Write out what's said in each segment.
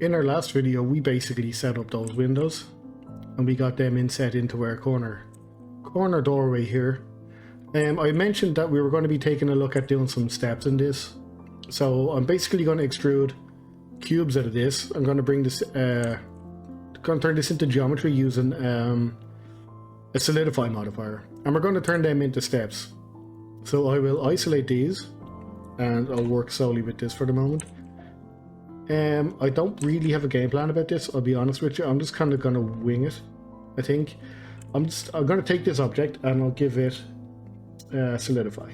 In our last video, we basically set up those windows and we got them inset into our corner doorway here. I mentioned that we were going to be taking a look at doing some steps in this. So I'm basically going to extrude cubes out of this. I'm going to bring this, going to turn this into geometry using a solidify modifier. And we're going to turn them into steps. So I will isolate these and I'll work solely with this for the moment. I don't really have a game plan about this, I'll be honest with you. I'm just kind of going to wing it, I think. I'm going to take this object and I'll give it solidify.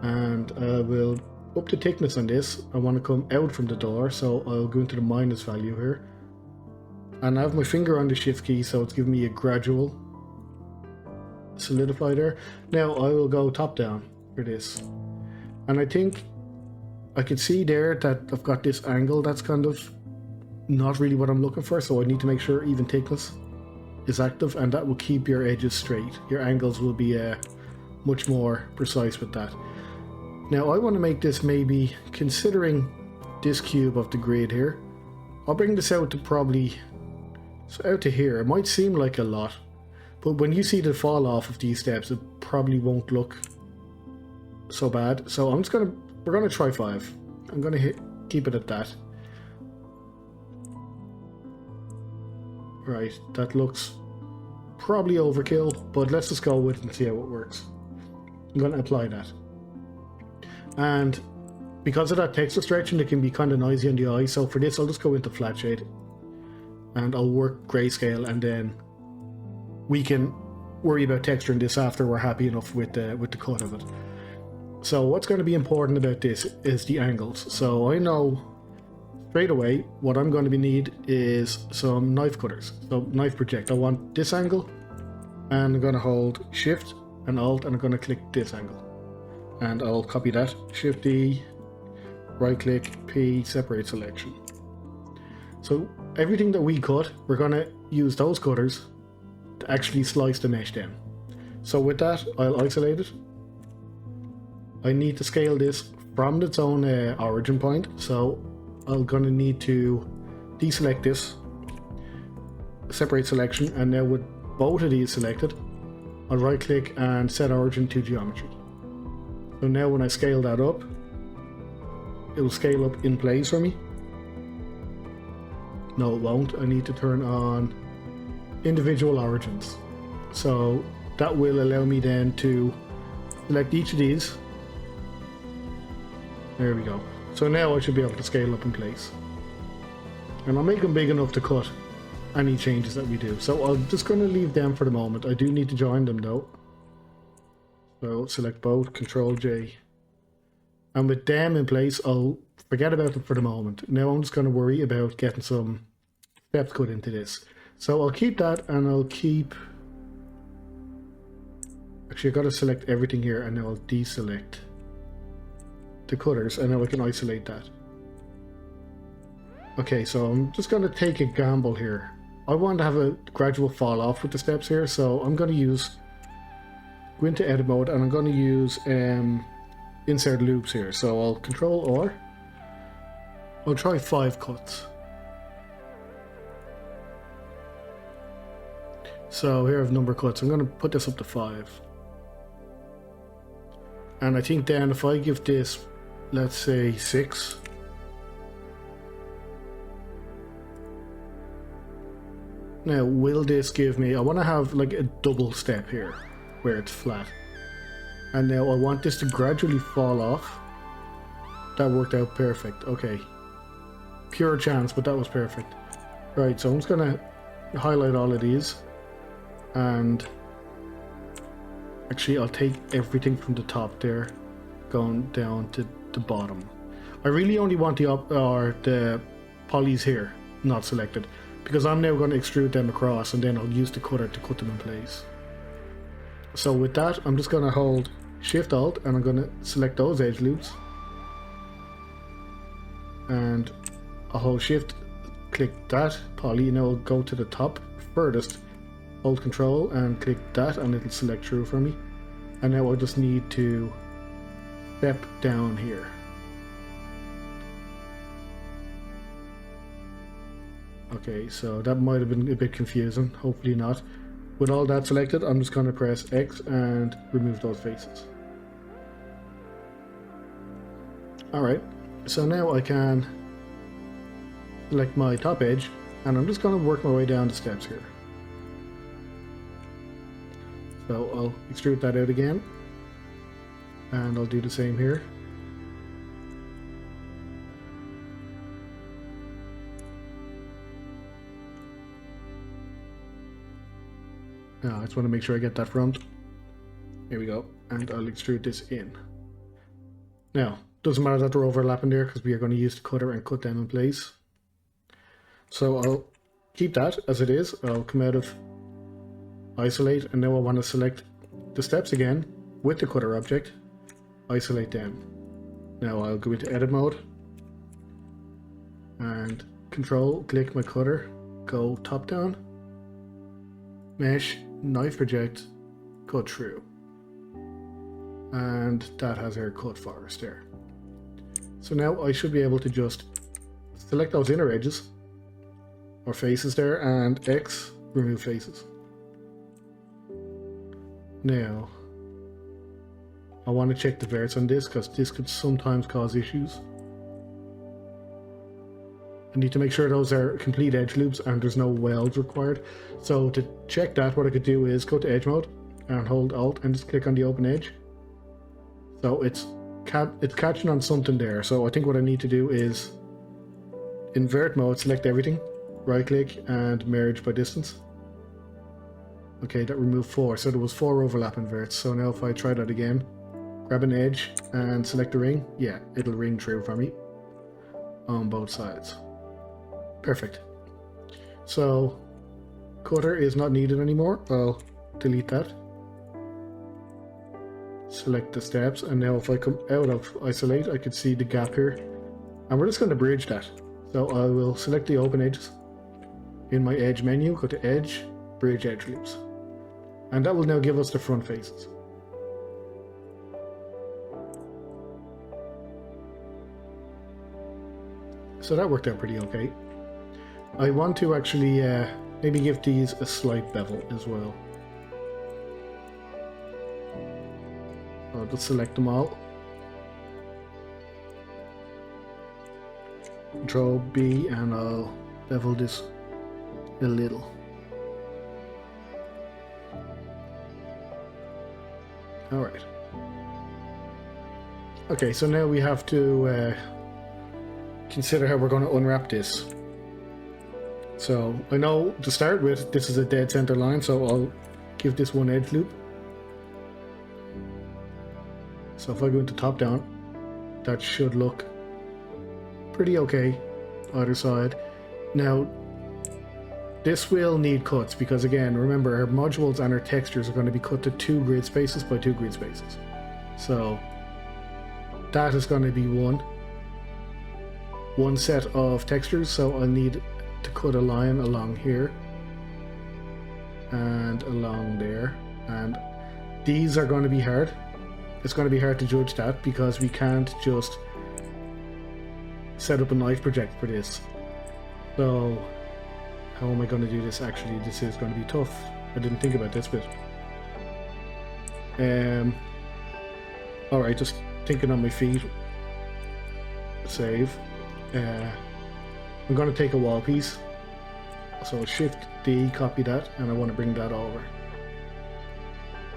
And I will up the thickness on this. I want to come out from the door, so I'll go into the minus value here. And I have my finger on the shift key, so it's giving me a gradual solidify there. Now I will go top down for this. And I think I can see there that I've got this angle that's kind of not really what I'm looking for, so I need to make sure even thickness is active, and that will keep your edges straight. Your angles will be much more precise with that. Now I want to make this, maybe considering this cube of the grid here, I'll bring this out to probably, so out to here. It might seem like a lot, but when you see the fall off of these steps, it probably won't look so bad. So we're gonna try 5. I'm gonna keep it at that. Right, that looks probably overkill, but let's just go with it and see how it works. I'm gonna apply that. And because of that texture stretching, it can be kind of noisy on the eye. So for this, I'll just go into flat shade and I'll work grayscale, and then we can worry about texturing this after we're happy enough with the cut of it. So what's going to be important about this is the angles. So I know straight away what I'm going to need is some knife cutters. So knife project. I want this angle, and I'm going to hold Shift and Alt, and I'm going to click this angle. And I'll copy that. Shift D, right click, P, separate selection. So everything that we cut, we're going to use those cutters to actually slice the mesh down. So with that, I'll isolate it. I need to scale this from its own origin point, so I'm going to need to deselect this, separate selection, and now with both of these selected, I'll right click and set origin to geometry. So now when I scale that up, it will scale up in place for me. No, it won't. I need to turn on individual origins. So that will allow me then to select each of these. There we go. So now I should be able to scale up in place. And I'll make them big enough to cut any changes that we do. So I'm just going to leave them for the moment. I do need to join them though. So select both, Control J. And with them in place, I'll forget about them for the moment. Now I'm just going to worry about getting some steps cut into this. So I'll keep that, and I'll keep... Actually, I've got to select everything here, and now I'll deselect the cutters, and now I can isolate that. Okay, so I'm just going to take a gamble here. I want to have a gradual fall off with the steps here, so I'm going to go into edit mode, and I'm going to use insert loops here. So I'll Control R. I'll try 5 cuts. So here I have number cuts. I'm going to put this up to 5. And I think then if I give this, let's say 6. Now, will this give me... I want to have like a double step here where it's flat. And now I want this to gradually fall off. That worked out perfect. Okay. Pure chance, but that was perfect. Right, so I'm just going to highlight all of these. And actually I'll take everything from the top there going down to the bottom. I really only want the polys here not selected, because I'm now going to extrude them across, and then I'll use the cutter to cut them in place. So with that, I'm just going to hold Shift Alt, and I'm going to select those edge loops, and I'll hold Shift, click that poly. Now I'll go to the top furthest, hold Control and click that, and it'll select through for me. And now I just need to step down here. Okay, so that might have been a bit confusing, hopefully not. With all that selected, I'm just going to press X and remove those faces. Alright, so now I can select my top edge, and I'm just going to work my way down the steps here. So I'll extrude that out again, and I'll do the same here. Now I just want to make sure I get that front. Here we go, and I'll extrude this in. Now, doesn't matter that they're overlapping there because we are going to use the cutter and cut them in place. So I'll keep that as it is. I'll come out of isolate, and now I want to select the steps again with the cutter object, isolate them. Now I'll go into edit mode and control click my cutter, go top down, mesh, knife project, cut through, and that has our cut forest there. So now I should be able to just select those inner edges or faces there and X, remove faces. Now I want to check the verts on this because this could sometimes cause issues. I need to make sure those are complete edge loops and there's no welds required. So to check that, what I could do is go to edge mode and hold Alt and just click on the open edge. So it's catching on something there. So I think what I need to do is invert mode, select everything, right click and merge by distance. Okay, that removed 4. So there was 4 overlapping verts. So now if I try that again, grab an edge and select the ring, yeah, it'll ring true for me on both sides. Perfect. So cutter is not needed anymore. I'll delete that. Select the steps, and now if I come out of isolate, I can see the gap here, and we're just going to bridge that. So I will select the open edges in my edge menu, go to edge, bridge edge loops, and that will now give us the front faces. So that worked out pretty okay. I want to actually maybe give these a slight bevel as well. I'll just select them all. Control B and I'll bevel this a little. Alright. Okay, so now we have to consider how we're going to unwrap this. So I know to start with, this is a dead center line, so I'll give this one edge loop. So if I go into top down, that should look pretty okay either side. Now this will need cuts because, again, remember our modules and our textures are going to be cut to 2 grid spaces by 2 grid spaces. So that is going to be one set of textures, so I need to cut a line along here and along there, and these are going to be hard. It's going to be hard to judge that because we can't just set up a knife project for this. So how am I going to do this? Actually, this is going to be tough. I didn't think about this bit. Alright, just thinking on my feet. Save. I'm going to take a wall piece, so Shift D, copy that, and I want to bring that over.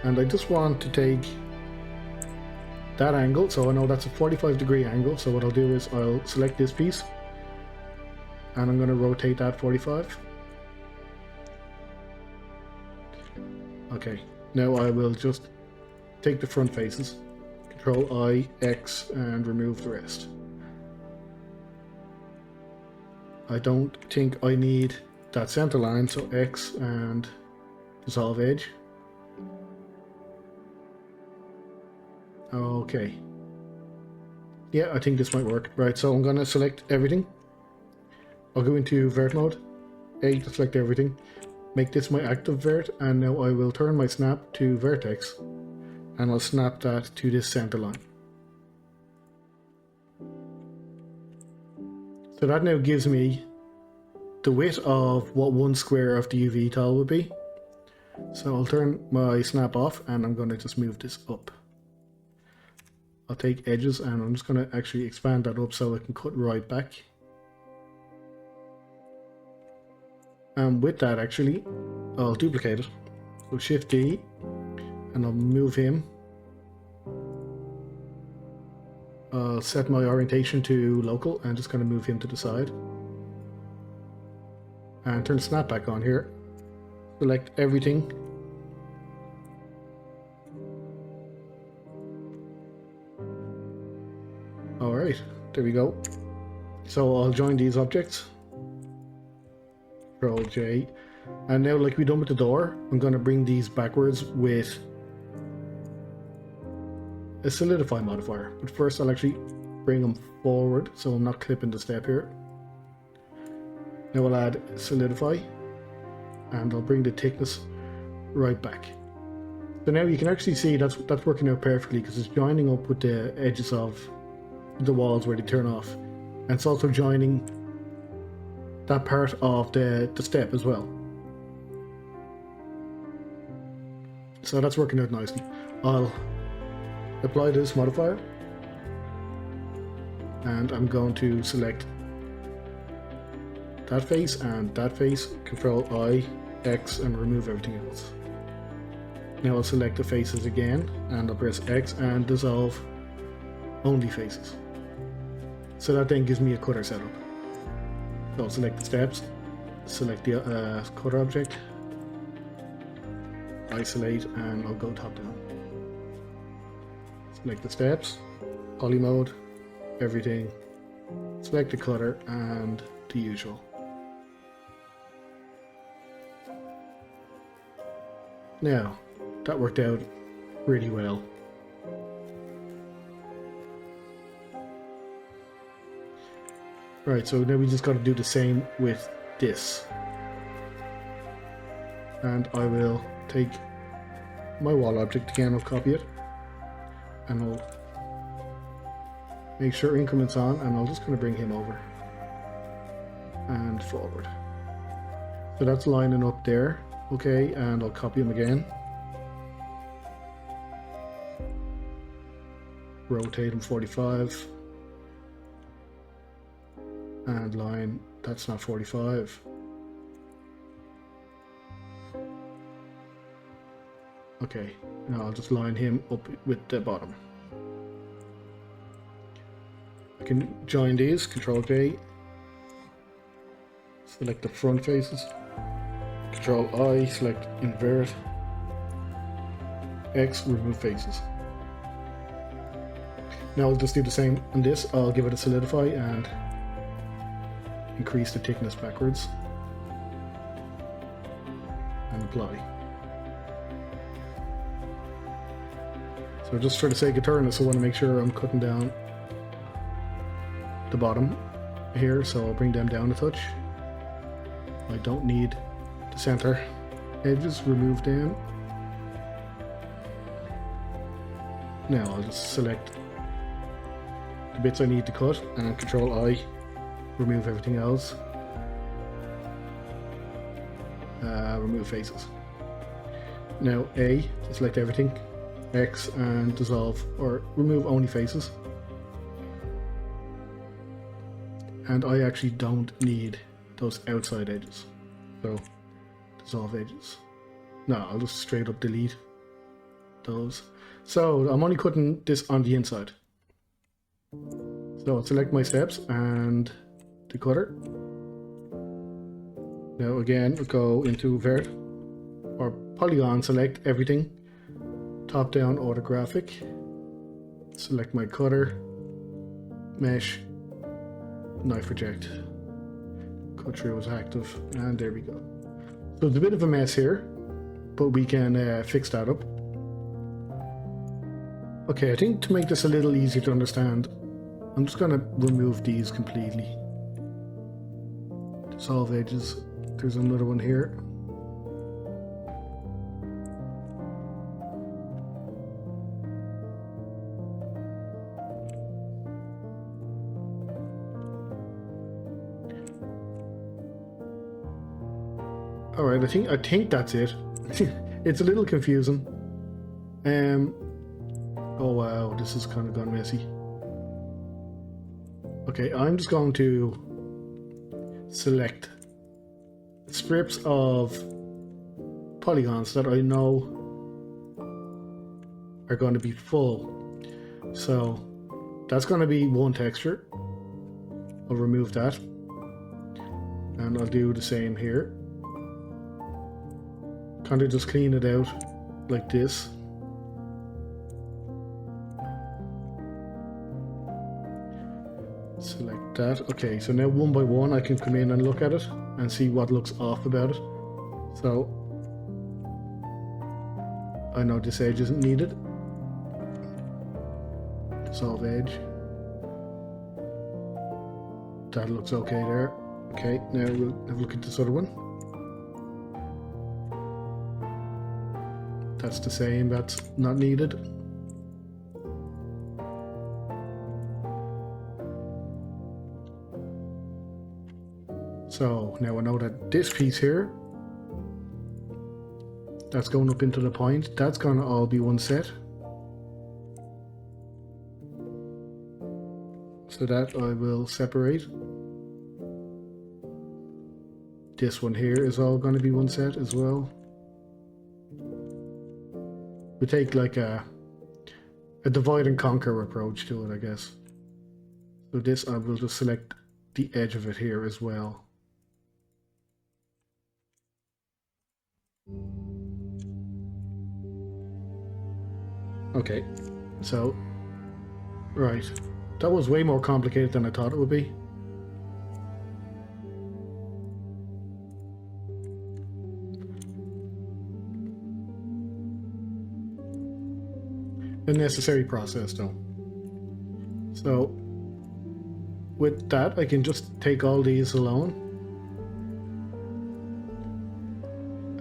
And I just want to take that angle, so I know that's a 45-degree angle, so what I'll do is I'll select this piece, and I'm going to rotate that 45. Okay, now I will just take the front faces, Control I, X, and remove the rest. I don't think I need that center line, so X and dissolve edge. Okay. Yeah, I think this might work. Right, so I'm going to select everything. I'll go into vert mode, A to select everything, make this my active vert, and now I will turn my snap to vertex, and I'll snap that to this center line. So that now gives me the width of what one square of the UV tile would be. So I'll turn my snap off and I'm going to just move this up. I'll take edges and I'm just going to actually expand that up so I can cut right back. And with that actually, I'll duplicate it. So Shift D and I'll move him. I'll set my orientation to local and just going to move him to the side. And turn snap back on here. Select everything. Alright, there we go. So I'll join these objects. Control J. And now, like we done with the door, I'm going to bring these backwards with a solidify modifier. But first I'll actually bring them forward so I'm not clipping the step here. Now I'll add solidify and I'll bring the thickness right back. So now you can actually see that's working out perfectly because it's joining up with the edges of the walls where they turn off. And it's also joining that part of the step as well. So that's working out nicely. I'll apply this modifier and I'm going to select that face and that face, Control I, X, and remove everything else. Now I'll select the faces again and I'll press X and dissolve only faces. So that then gives me a cutter setup. So I'll select the steps, select the cutter object, isolate, and I'll go top down. Select the steps, poly mode, everything, select the cutter, and the usual. Now, that worked out really well. Right, so now we just got to do the same with this. And I will take my wall object again, I'll copy it. And I'll make sure increment's on, and I'll just kind of bring him over and forward. So that's lining up there. Okay, and I'll copy him again. Rotate him 45. And line, that's not 45. Okay, now I'll just line him up with the bottom. I can join these, Control J. Select the front faces. Control I, select invert. X, remove faces. Now I'll just do the same on this. I'll give it a solidify and increase the thickness backwards. And apply. So just for the sake of thoroughness, I want to make sure I'm cutting down the bottom here, so I'll bring them down a touch. I don't need the center edges, remove them. Now I'll just select the bits I need to cut and Control I, remove everything else. Remove faces. Now A to select everything, X and dissolve or remove only faces. And I actually don't need those outside edges, so dissolve edges. No, I'll just straight up delete those. So I'm only cutting this on the inside. So I'll select my steps and the cutter. Now again, I'll go into vert or polygon, select everything, top down orthographic, select my cutter, mesh, knife reject, cut through was active, and there we go. So it's a bit of a mess here, but we can fix that up. Okay, I think to make this a little easier to understand, I'm just going to remove these completely. Dissolve edges. There's another one here. All right, I think that's it. It's a little confusing. Oh wow, this has kind of gone messy. Okay, I'm just going to select strips of polygons that I know are going to be full. So that's going to be one texture. I'll remove that. And I'll do the same here. Kind of just clean it out like this. Select that. Okay, so now one by one I can come in and look at it and see what looks off about it. So I know this edge isn't needed. Dissolve edge. That looks okay there. Okay, now we'll have a look at this other one. That's the same, that's not needed. So now I know that this piece here, that's going up into the point, that's going to all be one set. So that I will separate. This one here is all going to be one set as well. We take like a divide and conquer approach to it, I guess. So this I will just select the edge of it here as well. Okay, so, right. That was way more complicated than I thought it would be. A necessary process though. So with that I can just take all these alone,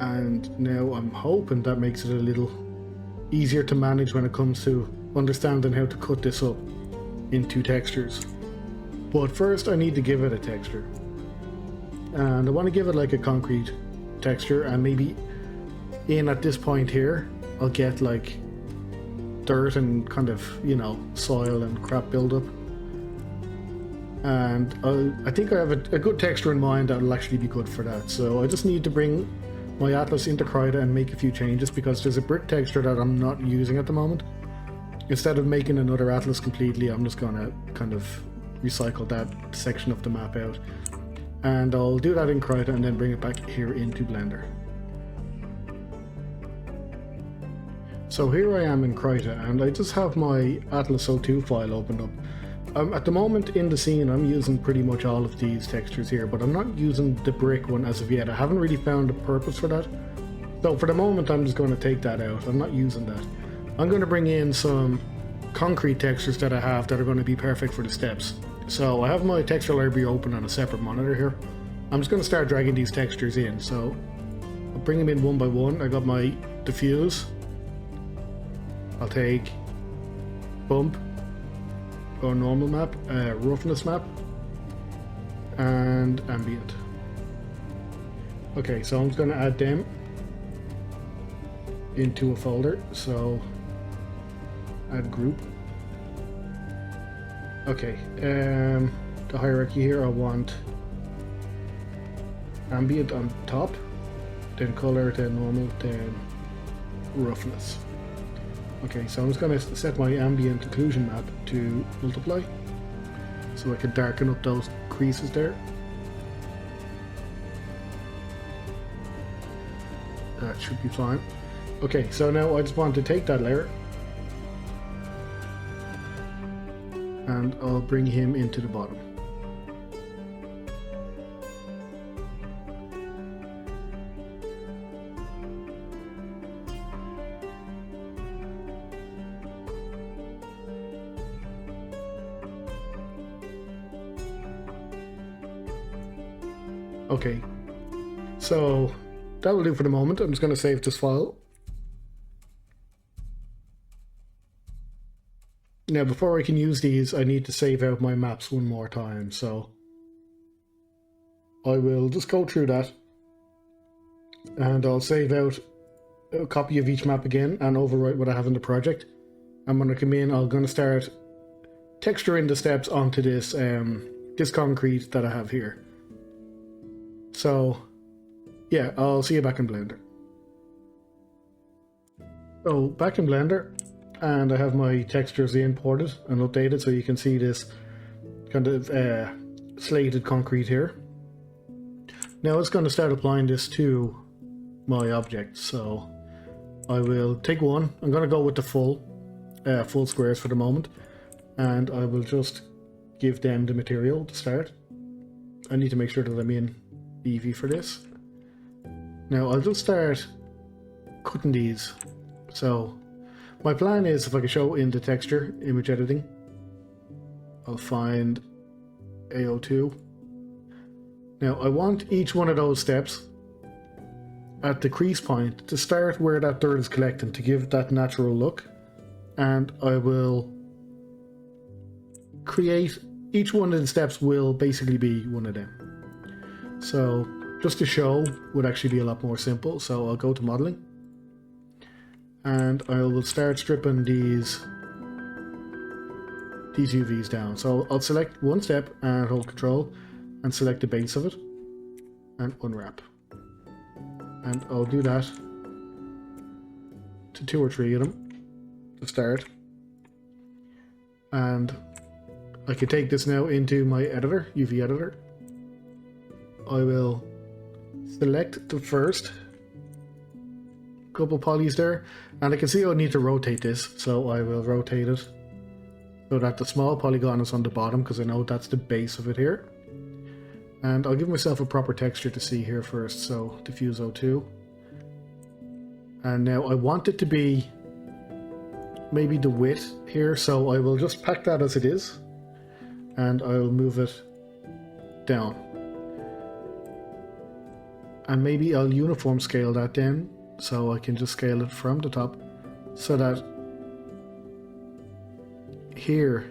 and now I'm hoping that makes it a little easier to manage when it comes to understanding how to cut this up into textures. But first I need to give it a texture, and I want to give it like a concrete texture, and maybe in at this point here I'll get like dirt and kind of, you know, soil and crap buildup, and I think I have a good texture in mind that will actually be good for that. So I just need to bring my atlas into Krita and make a few changes, because there's a brick texture that I'm not using at the moment. Instead of making another atlas completely, I'm just gonna kind of recycle that section of the map out, and I'll do that in Krita and then bring it back here into Blender. So here I am in Krita, and I just have my Atlas 02 file opened up. At the moment in the scene I'm using pretty much all of these textures here, but I'm not using the brick one as of yet. I haven't really found a purpose for that. So for the moment I'm just going to take that out. I'm not using that. I'm going to bring in some concrete textures that I have that are going to be perfect for the steps. So I have my texture library open on a separate monitor here. I'm just going to start dragging these textures in. So I'll bring them in one by one. I got my diffuse. I'll take bump, or normal map, roughness map, and ambient. Okay, so I'm just going to add them into a folder. So add group. Okay, the hierarchy here, I want ambient on top, then color, then normal, then roughness. Okay, so I'm just going to set my ambient occlusion map to multiply, so I can darken up those creases there. That should be fine. Okay, so now I just want to take that layer and I'll bring him into the bottom. Okay, so that will do for the moment. I'm just going to save this file. Now before I can use these, I need to save out my maps one more time, so I will just go through that And I'll save out a copy of each map again and overwrite what I have in the project. And when I come in, I'm going to start texturing the steps onto this this concrete that I have here. So yeah, I'll see you back in Blender. So back in Blender, and I have my textures imported and updated, so you can see this kind of slated concrete here. Now it's going to start applying this to my object, so I will take one. I'm going to go with the full squares for the moment, and I will just give them the material to start. I need to make sure that I'm in Eevee for this. Now I'll just start cutting these. So my plan is, if I can show in the texture image editing, I'll find AO2. Now I want each one of those steps at the crease point to start where that dirt is collecting, to give that natural look, and I will create, each one of the steps will basically be one of them. So just to show would actually be a lot more simple, so I'll go to modeling and I will start stripping these UVs down. So I'll select one step and hold control and select the base of it and unwrap. And I'll do that to 2 or 3 of them to start. And I can take this now into my editor, UV editor. I will select the first couple polys there, and I can see I need to rotate this, so I will rotate it so that the small polygon is on the bottom, because I know that's the base of it here. And I'll give myself a proper texture to see here first, so diffuse O2. And now I want it to be maybe the width here, so I will just pack that as it is, and I'll move it down. And maybe I'll uniform scale that then, so I can just scale it from the top, so that here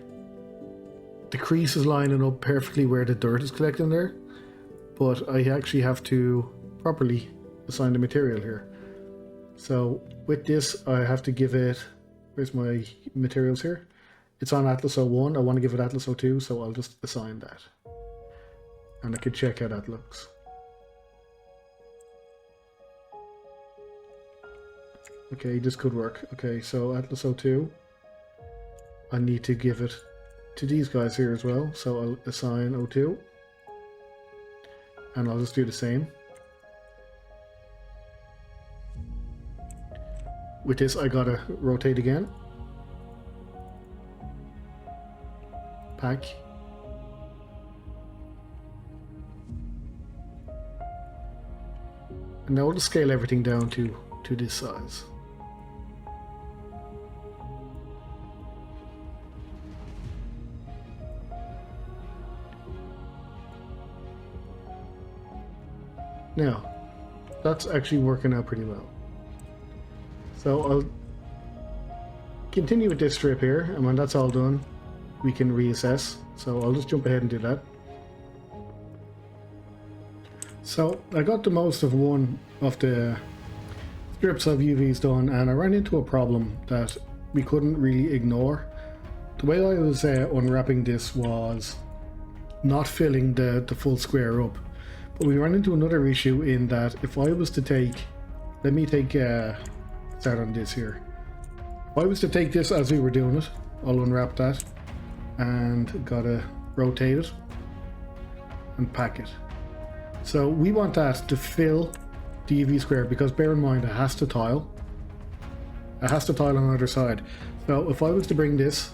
the crease is lining up perfectly where the dirt is collecting there, but I actually have to properly assign the material here. So with this I have to give it, where's my materials here? It's on Atlas 01, I want to give it Atlas 02, so I'll just assign that. And I can check how that looks. Okay, this could work. Okay, so Atlas 02, I need to give it to these guys here as well, so I'll assign 02, and I'll just do the same. With this I gotta rotate again, pack, and now I'll just scale everything down to this size. Now, that's actually working out pretty well. So I'll continue with this strip here, and when that's all done, we can reassess. So I'll just jump ahead and do that. So I got the most of one of the strips of UVs done, and I ran into a problem that we couldn't really ignore. The way I was unwrapping this was not filling the full square up. But we ran into another issue in that if I was to take, let me take, start on this here. If I was to take this as we were doing it, I'll unwrap that and gotta rotate it and pack it. So we want that to fill the UV square, because bear in mind it has to tile. It has to tile on either side. So if I was to bring this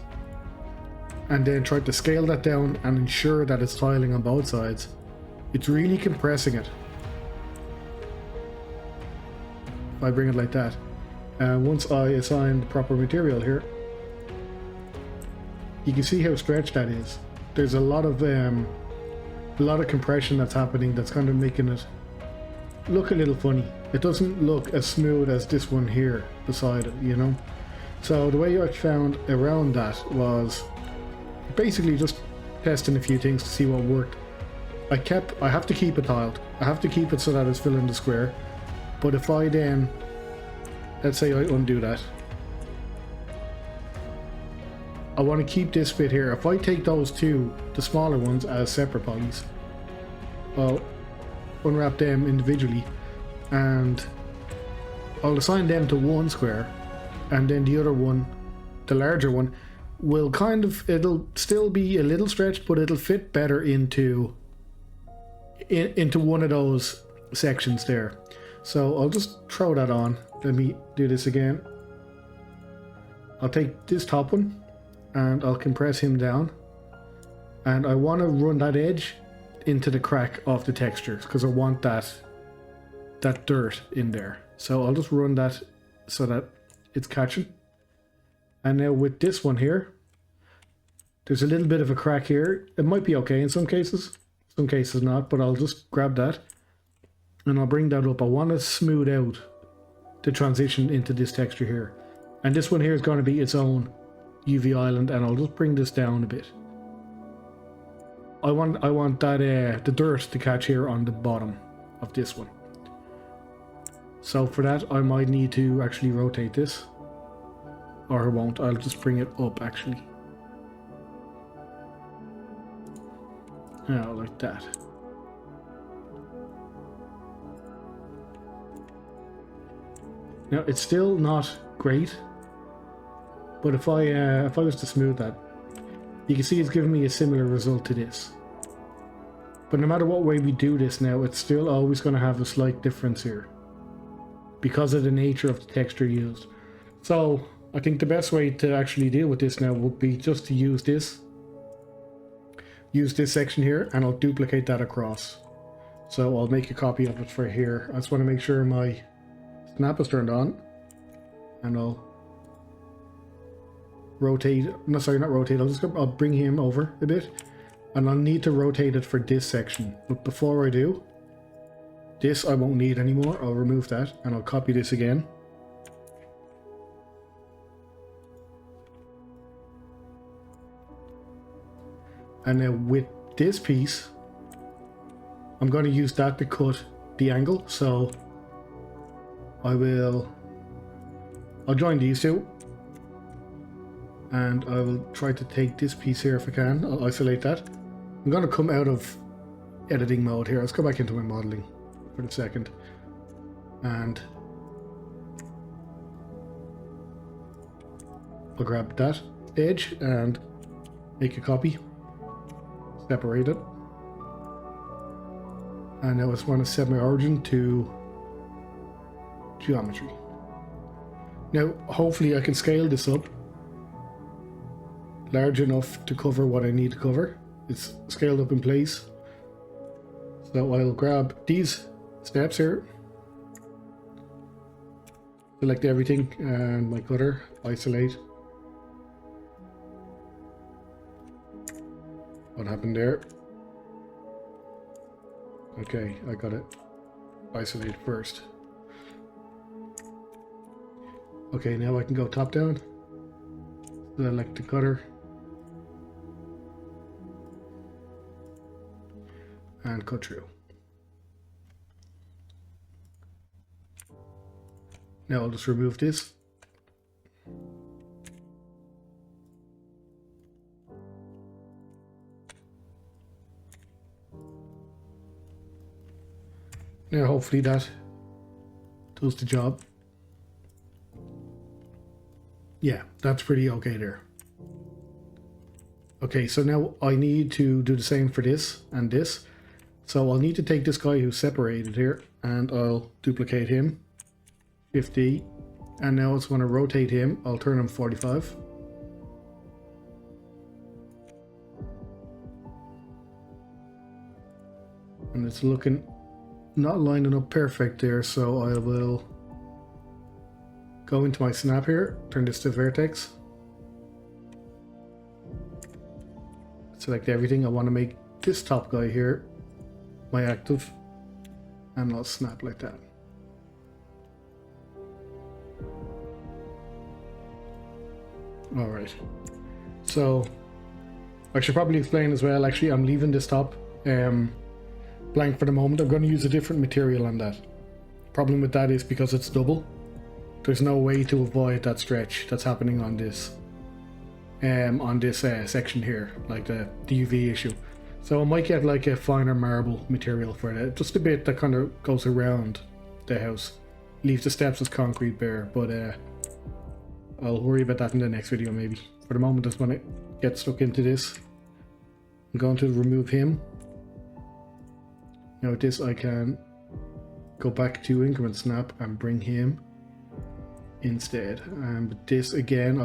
and then try to scale that down and ensure that it's tiling on both sides, it's really compressing it. If I bring it like that, and once I assign the proper material here, you can see how stretched that is. There's a lot of compression that's happening, that's kind of making it look a little funny. It doesn't look as smooth as this one here beside it, you know. So the way I found around that was basically just testing a few things to see what worked. I have to keep it tiled. I have to keep it so that it's filling the square. But if I then, let's say I undo that, I want to keep this bit here. If I take those two, the smaller ones, as separate polys, I'll unwrap them individually and I'll assign them to one square, and then the other one, the larger one, will kind of, it'll still be a little stretched, but it'll fit better into one of those sections there. So I'll just throw that on. Let me do this again. I'll take this top one and I'll compress him down, and I want to run that edge into the crack of the texture because I want that dirt in there. So I'll just run that so that it's catching. And now with this one here, there's a little bit of a crack here. It might be okay in some cases not, but I'll just grab that and I'll bring that up. I want to smooth out the transition into this texture here. And this one here is going to be its own UV island, and I'll just bring this down a bit. I want that the dirt to catch here on the bottom of this one. So for that I might need to actually rotate this, or I won't. I'll just bring it up actually. Now like that. Now it's still not great, but if I was to smooth that, you can see it's giving me a similar result to this. But no matter what way we do this now, it's still always going to have a slight difference here because of the nature of the texture used. So I think the best way to actually deal with this now would be just to use this section here, and I'll duplicate that across. So I'll make a copy of it for here. I just want to make sure my snap is turned on, and I'll rotate, no sorry, not rotate, I'll bring him over a bit, and I'll need to rotate it for this section. But before I do, this I won't need anymore. I'll remove that and I'll copy this again. And now with this piece, I'm going to use that to cut the angle. So I'll join these two, and I will try to take this piece here if I can. I'll isolate that. I'm going to come out of editing mode here. Let's go back into my modeling for a second, and I'll grab that edge and make a copy, separate it, and now I just want to set my origin to geometry. Now hopefully I can scale this up large enough to cover what I need to cover. It's scaled up in place, so I'll grab these steps here, select everything, and my cutter, isolate. What happened there? Okay, I got it. Isolate first. Okay, now I can go top down, select the cutter, and cut through. Now I'll just remove this. Now hopefully that does the job. Yeah, that's pretty okay there. Okay, so now I need to do the same for this and this. So I'll need to take this guy who's separated here, and I'll duplicate him, 50, and now it's going to rotate him. I'll turn him 45. And it's looking not lining up perfect there, so I will go into my snap here, turn this to vertex, select everything. I want to make this top guy here my active, and I'll snap like that. Alright, so I should probably explain as well, actually I'm leaving this top blank for the moment. I'm going to use a different material on that. Problem with that is because it's double, there's no way to avoid that stretch that's happening on this section here, like the UV issue. So I might get like a finer marble material for it, just a bit that kind of goes around the house, leaves the steps as concrete bare, but I'll worry about that in the next video maybe. For the moment I just want to get stuck into this. I'm going to remove him. Now with this I can go back to increment snap and bring him instead. And with this again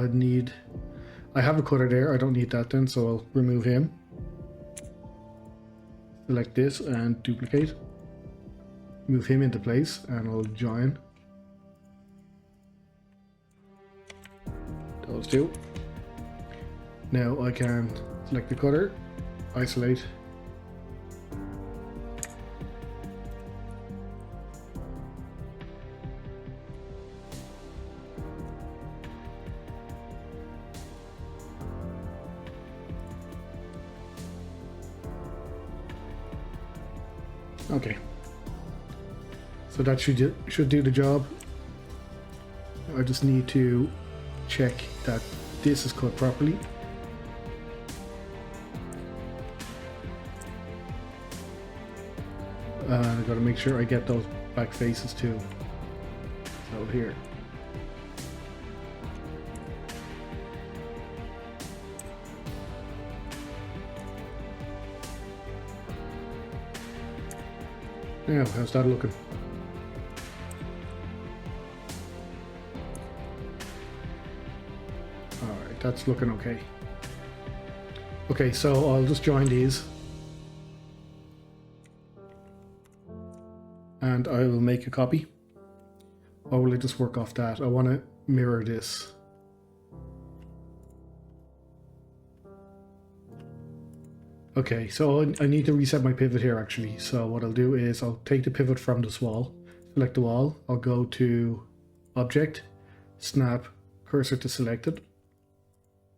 I have a cutter there, I don't need that then, so I'll remove him. Select this and duplicate. Move him into place and I'll join those two. Now I can select the cutter, isolate, okay, so that should do the job. I just need to check that this is cut properly. And I gotta make sure I get those back faces too. So here. Now, how's that looking? Alright, that's looking okay. Okay, so I'll just join these. And I will make a copy. Or will I just work off that? I want to mirror this. Okay, so I need to reset my pivot here actually. So what I'll do is I'll take the pivot from this wall, select the wall, I'll go to Object, Snap, Cursor to Selected.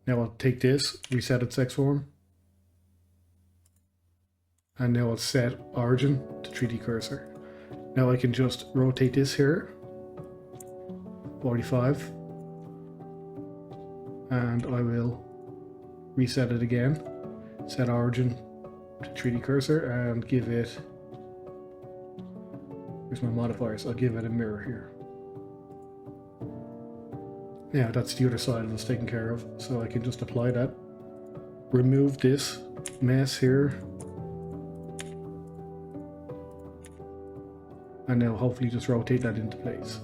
Now I'll take this, reset its X form. And now I'll set Origin to 3D Cursor. Now I can just rotate this here, 45. And I will reset it again. Set Origin to 3D Cursor and give it, where's my modifiers? I'll give it a mirror here. Yeah, that's the other side that's taken care of, so I can just apply that. Remove this mess here. And now hopefully just rotate that into place.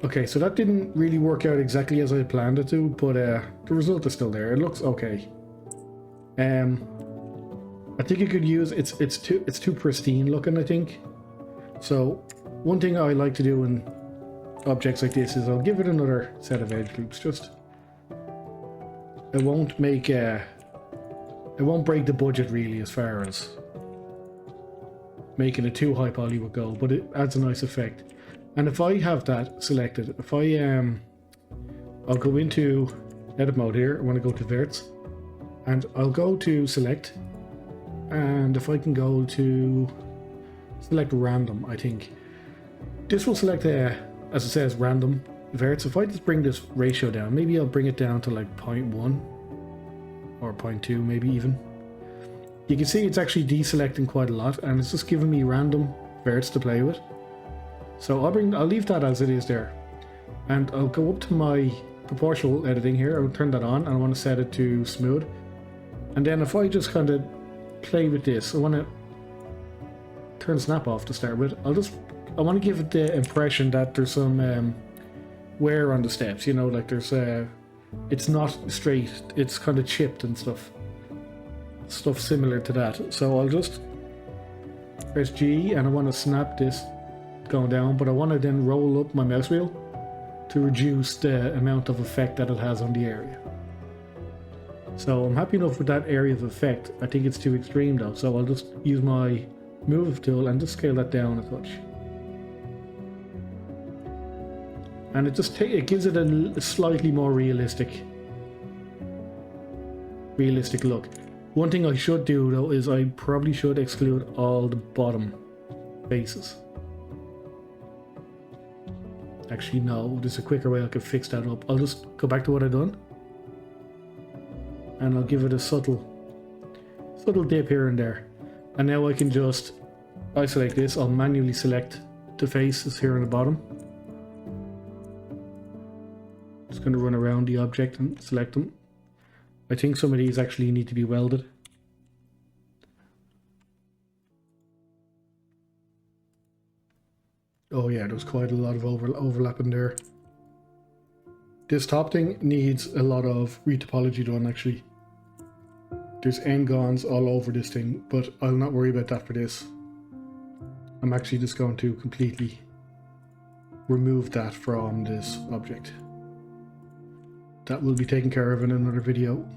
Okay, so that didn't really work out exactly as I planned it to, but the result is still there. It looks okay. I think you could use it's too pristine looking, I think. So one thing I like to do in objects like this is I'll give it another set of edge loops. Just it won't make it won't break the budget really as far as making it too high poly would go, but it adds a nice effect. And if I have that selected, if I'll go into edit mode here, I want to go to verts, and I'll go to select, and if I can go to select random, I think this will select as it says random verts. If I just bring this ratio down, maybe I'll bring it down to like 0.1 or 0.2 maybe even. You can see it's actually deselecting quite a lot, and it's just giving me random verts to play with. So I'll leave that as it is there, and I'll go up to my proportional editing here. I'll turn that on, and I want to set it to smooth. And then if I just kind of play with this, I want to turn snap off to start with. I want to give it the impression that there's some wear on the steps. You know, like there's it's not straight. It's kind of chipped and stuff similar to that. So I'll just press G, and I want to snap this going down, but I want to then roll up my mouse wheel to reduce the amount of effect that it has on the area. So I'm happy enough with that area of effect. I think it's too extreme though, so I'll just use my move tool and just scale that down a touch. And it gives it a slightly more realistic look. One thing I should do though is I probably should exclude all the bottom faces. Actually no, there's a quicker way I could fix that up. I'll just go back to what I've done. And I'll give it a subtle dip here and there. And now I can just isolate this. I'll manually select the faces here on the bottom. Just going to run around the object and select them. I think some of these actually need to be welded. Oh yeah, there's quite a lot of overlap in there. This top thing needs a lot of retopology done actually. There's n-gons all over this thing, but I'll not worry about that for this. I'm actually just going to completely remove that from this object. That will be taken care of in another video.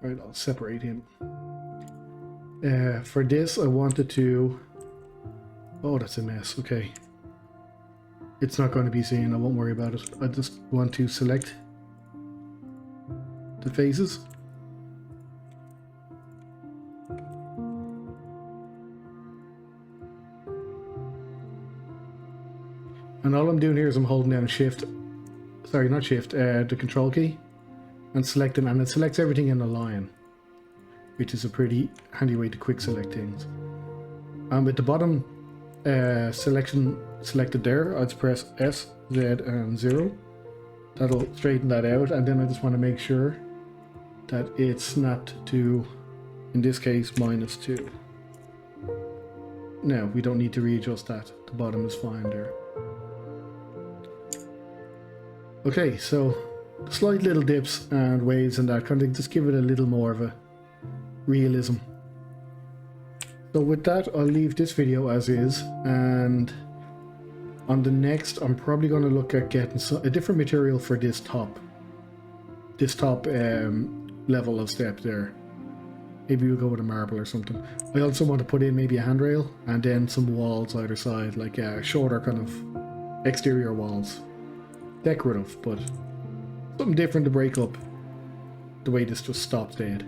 Right, I'll separate him. For this, I wanted to... Oh, that's a mess. Okay. It's not going to be seen. I won't worry about it. I just want to select the faces. And all I'm doing here is I'm holding down shift, sorry, not shift, the control key, and selecting, and it selects everything in a line, which is a pretty handy way to quick select things. And with the bottom selection selected there, I'd press S, Z, and 0. That'll straighten that out, and then I just want to make sure that it's snapped to, in this case, -2. Now, we don't need to readjust that. The bottom is fine there. Okay, so slight little dips and waves and that kind of just give it a little more of a realism. So with that, I'll leave this video as is, and on the next I'm probably going to look at getting a different material for this top level of step there. Maybe we'll go with a marble or something. I also want to put in maybe a handrail and then some walls either side, like shorter kind of exterior walls. Decorative, but something different to break up the way this just stops dead.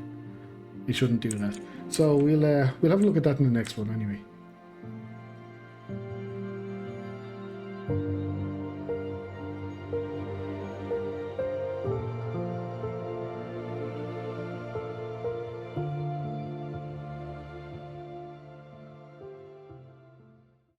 You shouldn't do that. So we'll have a look at that in the next one anyway.